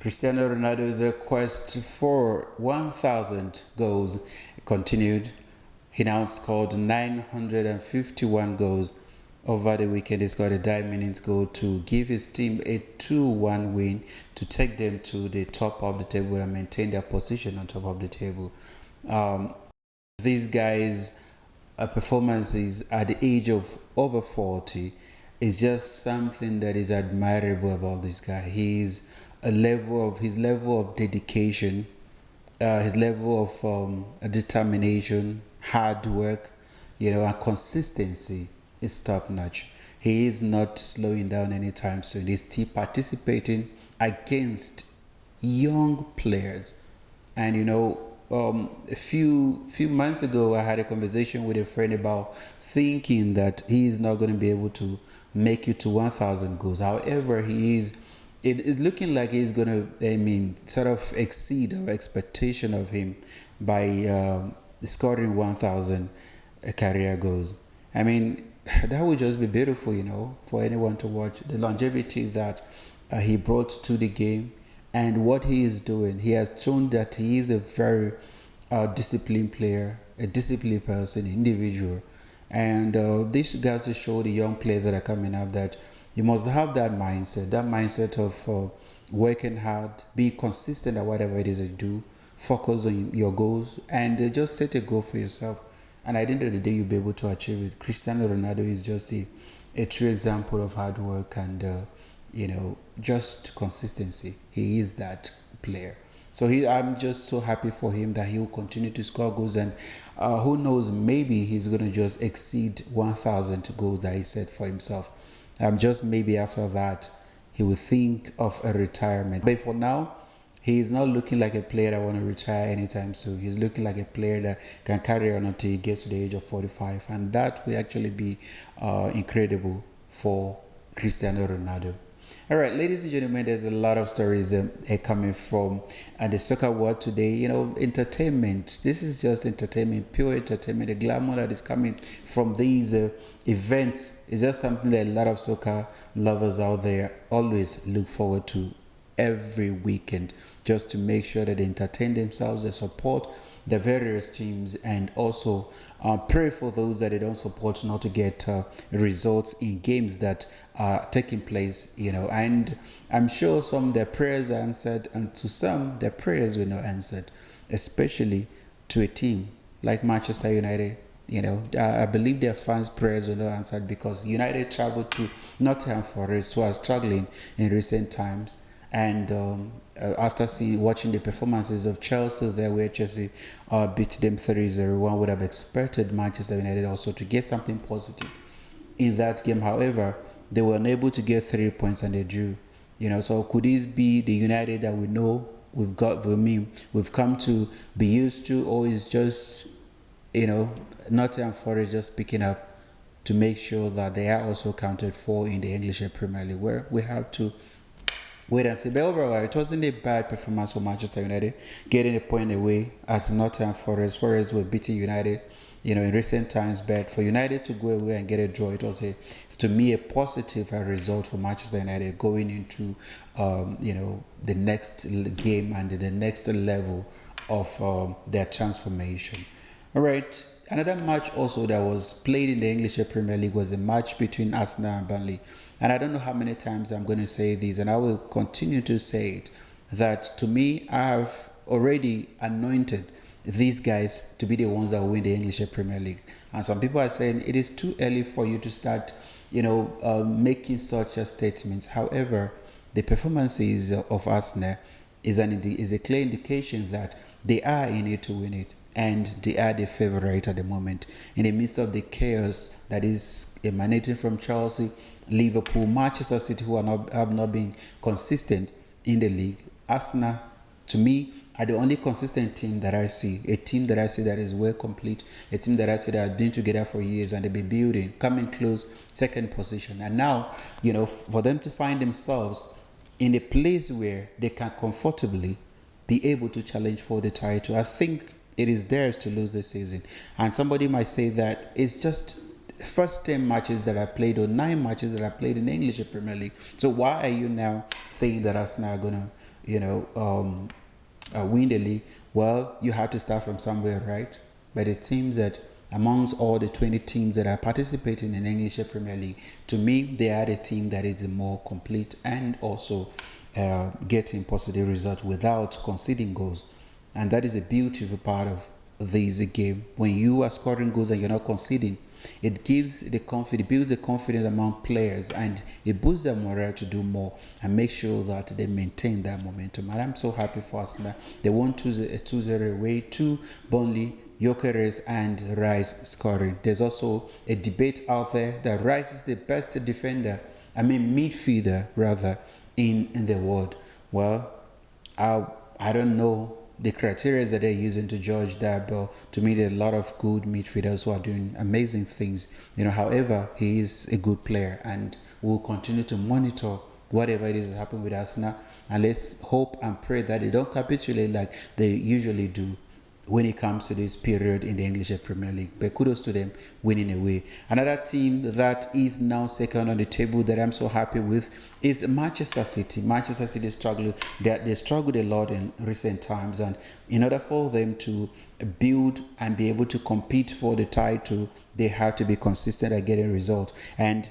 Cristiano Ronaldo's quest for 1,000 goals continued. He now scored 951 goals over the weekend. He scored a 9 minutes goal to give his team a 2-1 win to take them to the top of the table and maintain their position on top of the table. These guys' performances at the age of over 40 is just something that is admirable about this guy. His level of dedication, his level of determination, hard work, and consistency is top notch. He is not slowing down anytime soon. He's still participating against young players. And a few months ago, I had a conversation with a friend about thinking that he is not going to be able to make it to 1,000 goals. However, it is looking like he's going to, sort of exceed our expectation of him by scoring 1,000 career goals. That would just be beautiful, for anyone to watch. The longevity that he brought to the game and what he is doing. He has shown that he is a very disciplined player, a disciplined person, individual. And this goes to show the young players that are coming up that you must have that mindset of working hard, be consistent at whatever it is you do, focus on your goals, and just set a goal for yourself. And at the end of the day, you'll be able to achieve it. Cristiano Ronaldo is just a true example of hard work and, just consistency. He is that player. So I'm just so happy for him that he will continue to score goals. And who knows, maybe he's going to just exceed 1,000 goals that he set for himself. Just maybe after that, he will think of a retirement. But for now, he is not looking like a player that want to retire anytime soon. He's looking like a player that can carry on until he gets to the age of 45. And that will actually be incredible for Cristiano Ronaldo. All right, ladies and gentlemen, there's a lot of stories coming from the soccer world today. Entertainment. This is just entertainment, pure entertainment. The glamour that is coming from these events is just something that a lot of soccer lovers out there always look forward to every weekend, just to make sure that they entertain themselves, they support the various teams, and also pray for those that they don't support not to get results in games that are taking place, and I'm sure some of their prayers are answered, and to some their prayers were not answered, especially to a team like Manchester United. I believe their fans' prayers were not answered because United traveled to Nottingham Forest, who are struggling in recent times. And after watching the performances of Chelsea there, where Chelsea beat them 3-0, one would have expected Manchester United also to get something positive in that game. However, they were unable to get 3 points and they drew. So could this be the United that we know we've come to be used to, or is just Nottingham Forest just picking up to make sure that they are also counted for in the English Premier League, where we have to wait and see. But overall, it wasn't a bad performance for Manchester United, getting a point away at Nottingham Forest. Forest were beating United, in recent times. But for United to go away and get a draw, it was to me a positive result for Manchester United going into the next game and the next level of their transformation. All right. Another match also that was played in the English Premier League was a match between Arsenal and Burnley. And I don't know how many times I'm going to say this, and I will continue to say it, that to me, I have already anointed these guys to be the ones that will win the English Premier League. And some people are saying it is too early for you to start, making such a statements. However, the performances of Arsenal is a clear indication that they are in it to win it. And they are the favorite at the moment. In the midst of the chaos that is emanating from Chelsea, Liverpool, Manchester City, who have not been consistent in the league, Arsenal, to me, are the only consistent team that I see. A team that I see that is well complete. A team that I see that has been together for years and they've been building, coming close, second position. And now, for them to find themselves in a place where they can comfortably be able to challenge for the title, I think it is theirs to lose this season. And somebody might say that it's just first 10 matches that I played, or 9 matches that I played in the English Premier League. So why are you now saying that Arsenal are going to win the league, well, you have to start from somewhere, right? But it seems that amongst all the 20 teams that are participating in the English Premier League, to me, they are the team that is the more complete and also getting positive results without conceding goals. And that is a beautiful part of this game. When you are scoring goals and you're not conceding, it gives the confidence, builds the confidence among players, and it boosts their morale to do more and make sure that they maintain that momentum. And I'm so happy for Arsenal. They won 2-0 away to Burnley, Gyökeres and Rice scoring. There's also a debate out there that Rice is the best midfielder rather in the world. Well, I don't know the criteria that they're using to judge that, but to me, there are a lot of good midfielders who are doing amazing things. However, he is a good player, and we'll continue to monitor whatever it is happening with Arsenal, and let's hope and pray that they don't capitulate like they usually do when it comes to this period in the English Premier League. But kudos to them winning away. Another team that is now second on the table that I'm so happy with is Manchester City. Manchester City struggled. They struggled a lot in recent times, and in order for them to build and be able to compete for the title, they have to be consistent at getting results. And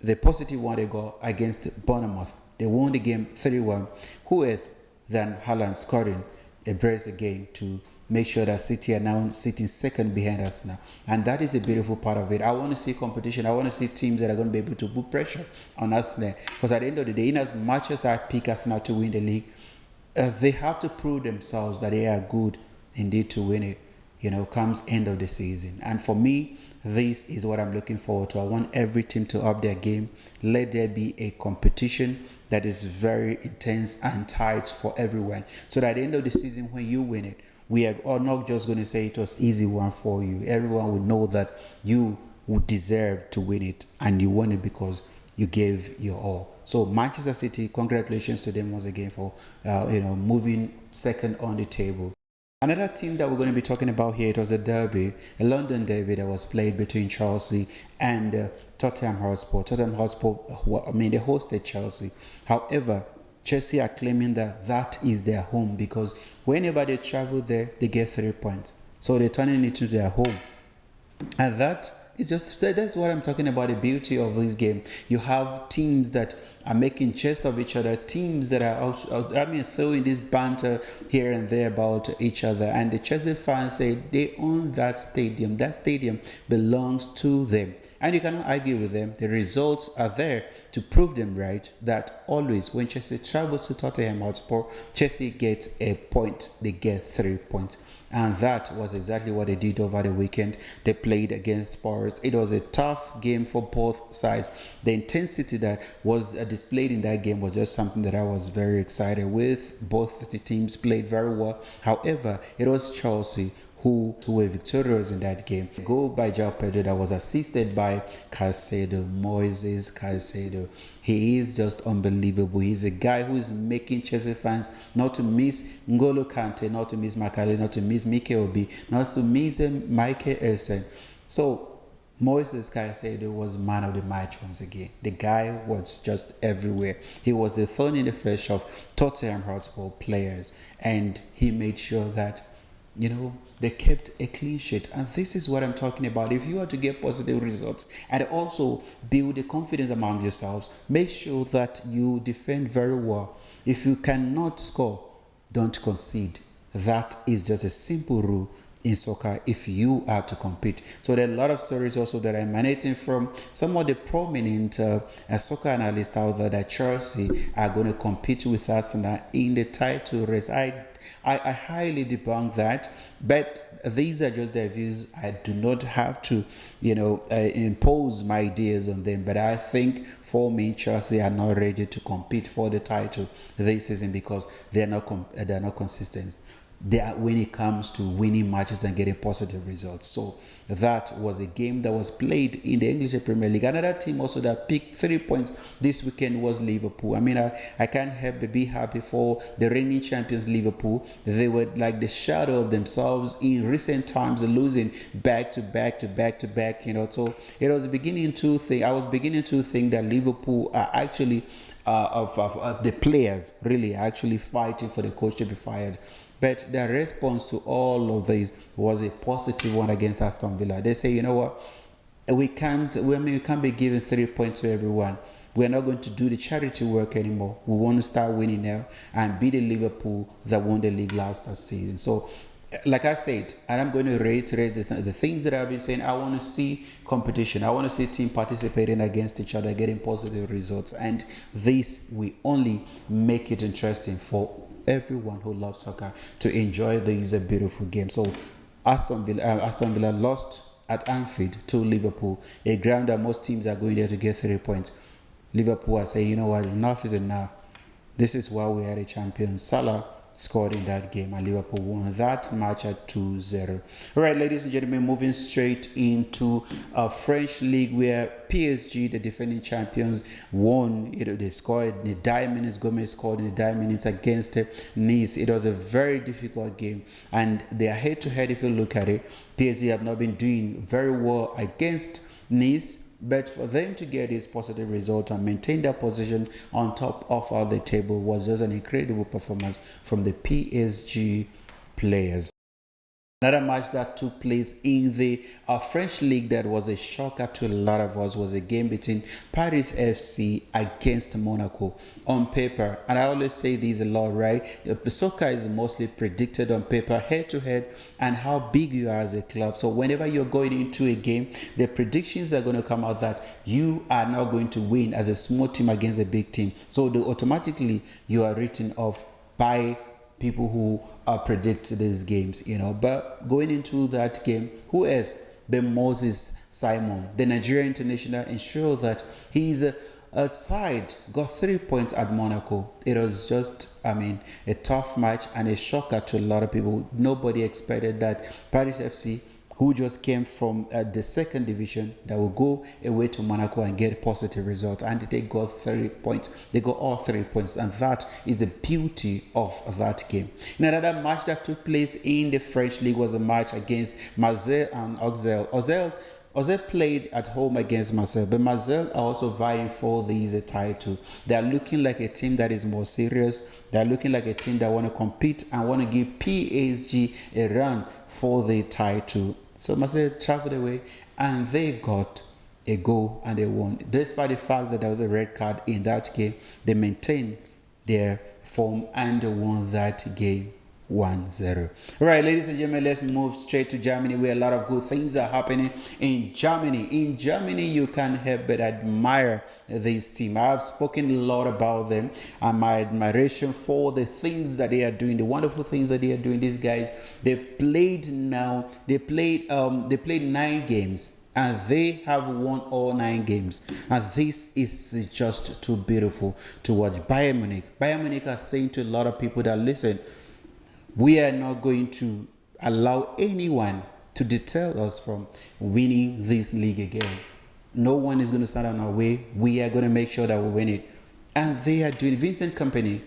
the positive one they got against Bournemouth, they won the game 3-1. Who else than Haaland scoring a brace again to make sure that City are now sitting second behind us now. And that is a beautiful part of it. I want to see competition. I want to see teams that are going to be able to put pressure on Arsenal. Because at the end of the day, in as much as I pick Arsenal to win the league, they have to prove themselves that they are good indeed to win it, comes end of the season. And for me, this is what I'm looking forward to. I want every team to up their game. Let there be a competition that is very intense and tight for everyone. So that at the end of the season, when you win it, we are not just going to say it was easy one for you. Everyone will know that you would deserve to win it, and you won it because you gave your all. So Manchester City, congratulations to them once again for moving second on the table. Another team that we're going to be talking about here, it was a London derby that was played between Chelsea and Tottenham Hotspur. Tottenham Hotspur, they hosted Chelsea. However, Chelsea are claiming that is their home because whenever they travel there, they get 3 points. So they're turning it into their home. And that's what I'm talking about, the beauty of this game. You have teams that are making jest of each other, teams that are throwing this banter here and there about each other, and the Chelsea fans say they own that stadium. That stadium belongs to them, and you cannot argue with them. The results are there to prove them right, that always when Chelsea travels to Tottenham Hotspur, Chelsea gets a point, they get 3 points. And that was exactly what they did over the weekend. They played against Spurs. It was a tough game for both sides. The intensity that was displayed in that game was just something that I was very excited with. Both the teams played very well. However, it was Chelsea who were victorious in that game. A goal by João Pedro that was assisted by Moises Caicedo. He is just unbelievable. He's a guy who is making Chelsea fans not to miss N'Golo Kante, not to miss Makalé, not to miss Mikel Obi, not to miss Michael Essien. So Moises Caicedo was man of the match once again. The guy was just everywhere. He was the thorn in the flesh of Tottenham Hotspur players, and he made sure that they kept a clean sheet. And this is what I'm talking about. If you are to get positive results and also build the confidence among yourselves, make sure that you defend very well. If you cannot score, don't concede. That is just a simple rule in soccer if you are to compete. So there are a lot of stories also that are emanating from some of the prominent soccer analysts out there that Chelsea are going to compete with Arsenal in the title race. I highly debunk that, but these are just their views. I do not have to, impose my ideas on them. But I think for me, Chelsea are not ready to compete for the title this season because they're not consistent. When it comes to winning matches and getting positive results. So that was a game that was played in the English Premier League. Another team also that picked 3 points this weekend was Liverpool. I can't help but be happy for the reigning champions Liverpool. They were like the shadow of themselves in recent times, losing back to back. So I was beginning to think that Liverpool are actually of the players really actually fighting for the coach to be fired. But the response to all of this was a positive one against Aston Villa. They say, you know what, we can't. We can't be giving 3 points to everyone. We're not going to do the charity work anymore. We want to start winning now and be the Liverpool that won the league last season. So, like I said, and I'm going to reiterate this, the things that I've been saying, I want to see competition. I want to see teams participating against each other, getting positive results. And this will only make it interesting for everyone who loves soccer to enjoy these beautiful games. So Aston Villa lost at Anfield to Liverpool, a ground that most teams are going there to get 3 points. Liverpool are saying, you know what, enough is enough. This is why we are the champions. Salah scored in that game and Liverpool won that match at 2-0. All right, ladies and gentlemen, moving straight into a French league where PSG, the defending champions, won. They scored in the 9 minutes. Gomez scored in the 9 minutes against Nice. It was a very difficult game, and they are head-to-head. If you look at it, PSG have not been doing very well against Nice. But for them to get this positive result and maintain their position on top of the table was just an incredible performance from the PSG players. Another match that took place in the French league that was a shocker to a lot of us was a game between Paris FC against Monaco. On paper, and I always say this a lot, right? Soccer is mostly predicted on paper, head to head, and how big you are as a club. So whenever you're going into a game, the predictions are going to come out that you are not going to win as a small team against a big team. So automatically you are written off by people who predict these games, But going into that game, who else but Moses Simon, the Nigerian international, ensured that his side got 3 points at Monaco. It was just, a tough match and a shocker to a lot of people. Nobody expected that Paris FC, who just came from the second division, that will go away to Monaco and get a positive result. And they got 3 points. They got all 3 points. And that is the beauty of that game. Another match that took place in the French league was a match against Marseille and Auxerre. Auxerre played at home against Marseille, but Marseille are also vying for this title. They are looking like a team that is more serious. They are looking like a team that want to compete and want to give PSG a run for the title. So Marseille traveled away and they got a goal and they won. Despite the fact that there was a red card in that game, they maintained their form and they won that game 1-0. All right, ladies and gentlemen, let's move straight to Germany, where a lot of good things are happening in Germany. In Germany, you can't help but admire this team. I've spoken a lot about them and my admiration for the things that they are doing, the wonderful things that they are doing. These guys, they've played now. They played 9 games. And they have won all 9 games. And this is just too beautiful to watch. Bayern Munich are saying to a lot of people that, listen, we are not going to allow anyone to deter us from winning this league again. No one is going to stand on our way. We are going to make sure that we win it. And they are doing. Vincent Kompany,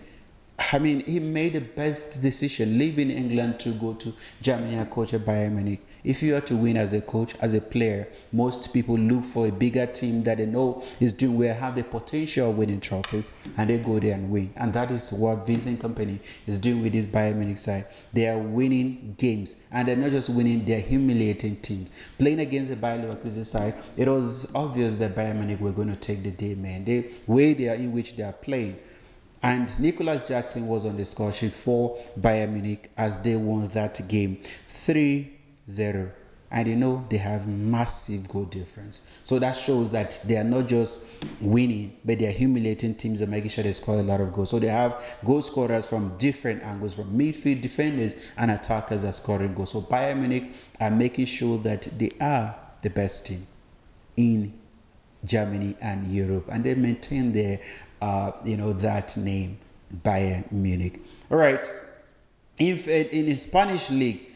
he made the best decision leaving England to go to Germany and coach at Bayern Munich. If you are to win as a coach, as a player, most people look for a bigger team that they know is doing well, have the potential of winning trophies, and they go there and win. And that is what Vincent Kompany is doing with this Bayern Munich side. They are winning games, and they're not just winning, they're humiliating teams. Playing against the Bayer Leverkusen side, it was obvious that Bayern Munich were going to take the day, man. The way they are in which they are playing. And Nicholas Jackson was on the score sheet for Bayern Munich as they won that game 3-0. And they have massive goal difference. So that shows that they are not just winning, but they are humiliating teams and making sure they score a lot of goals. So they have goal scorers from different angles, from midfield defenders and attackers are scoring goals. So Bayern Munich are making sure that they are the best team in Germany and Europe. And they maintain their that name, Bayern Munich. All right. If in the Spanish league,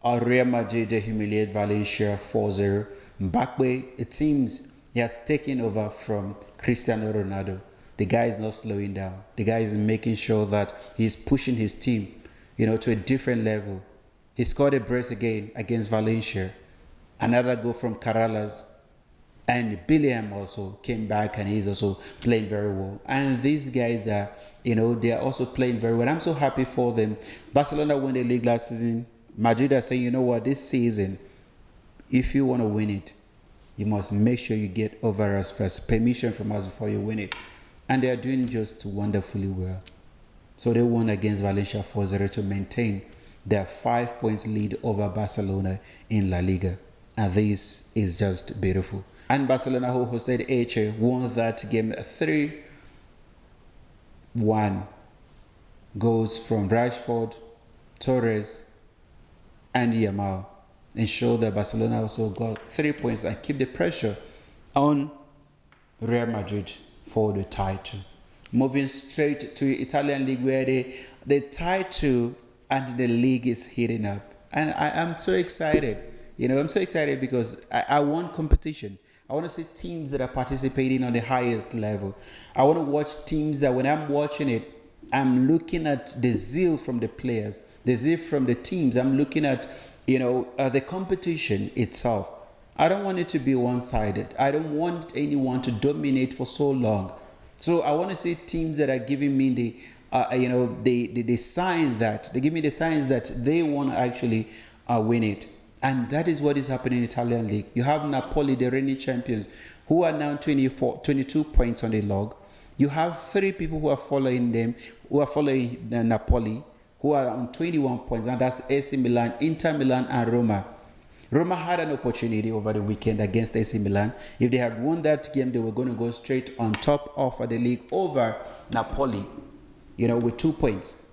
Real Madrid they humiliate Valencia 4-0. Mbappe, it seems he has taken over from Cristiano Ronaldo. The guy is not slowing down. The guy is making sure that he's pushing his team, to a different level. He scored a brace again against Valencia. Another goal from Carreras. And Billiam also came back and he's also playing very well. And these guys are, they are also playing very well. I'm so happy for them. Barcelona won the league last season. Madrid are saying, you know what, this season, if you want to win it, you must make sure you get over us first. Permission from us before you win it. And they are doing just wonderfully well. So they won against Valencia 4-0 to maintain their 5 points lead over Barcelona in La Liga. And this is just beautiful. And Barcelona, who hosted Elche, won that game 3-1. Goals from Rashford, Torres, and Yamal. Ensure that Barcelona also got 3 points and keep the pressure on Real Madrid for the title. Moving straight to Italian league, where the title and the league is heating up. And I am so excited. I'm so excited because I want competition. I want to see teams that are participating on the highest level. I want to watch teams that when I'm watching it, I'm looking at the zeal from the players, the zeal from the teams. I'm looking at, the competition itself. I don't want it to be one-sided. I don't want anyone to dominate for so long. So I want to see teams that are giving me the sign that they give me the signs that they want to actually win it. And that is what is happening in the Italian league. You have Napoli, the reigning champions, who are now 22 points on the log. You have 3 people who are following them, who are following Napoli, who are on 21 points, and that's AC Milan, Inter Milan, and Roma. Roma had an opportunity over the weekend against AC Milan. If they had won that game, they were going to go straight on top of the league over Napoli, with 2 points.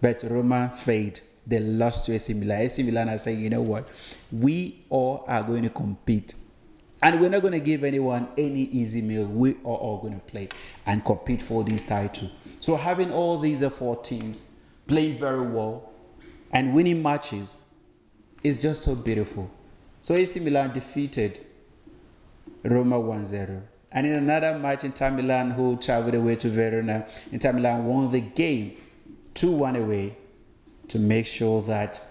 But Roma failed. They lost to AC Milan. AC Milan are saying, you know what? We all are going to compete. And we're not going to give anyone any easy meal. We are all going to play and compete for this title. So having all these 4 teams playing very well and winning matches is just so beautiful. So AC Milan defeated Roma 1-0. And in another match, Inter Milan, who traveled away to Verona, Inter Milan won the game 2-1 away to make sure that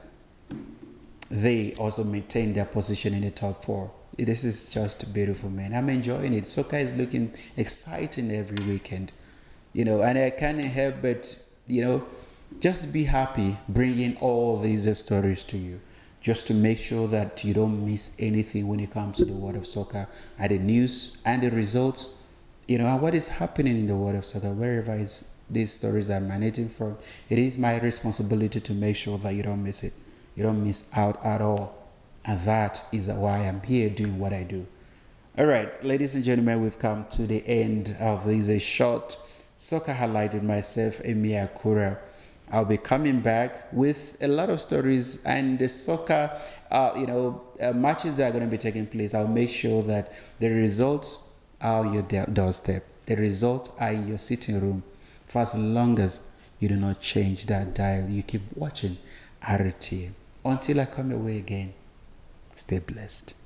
they also maintain their position in the top 4. This is just beautiful, man. I'm enjoying it. Soccer is looking exciting every weekend, and I can't help but, just be happy bringing all these stories to you, just to make sure that you don't miss anything when it comes to the world of soccer and the news and the results, and what is happening in the world of soccer, wherever these stories are emanating from. It is my responsibility to make sure that you don't miss it. You don't miss out at all. And that is why I'm here doing what I do. All right, ladies and gentlemen, we've come to the end of this short soccer highlight with myself, Emi Akura. I'll be coming back with a lot of stories and the soccer, matches that are going to be taking place. I'll make sure that the results are on your doorstep. The results are in your sitting room. For as long as you do not change that dial, you keep watching RTM. Until I come away again, stay blessed.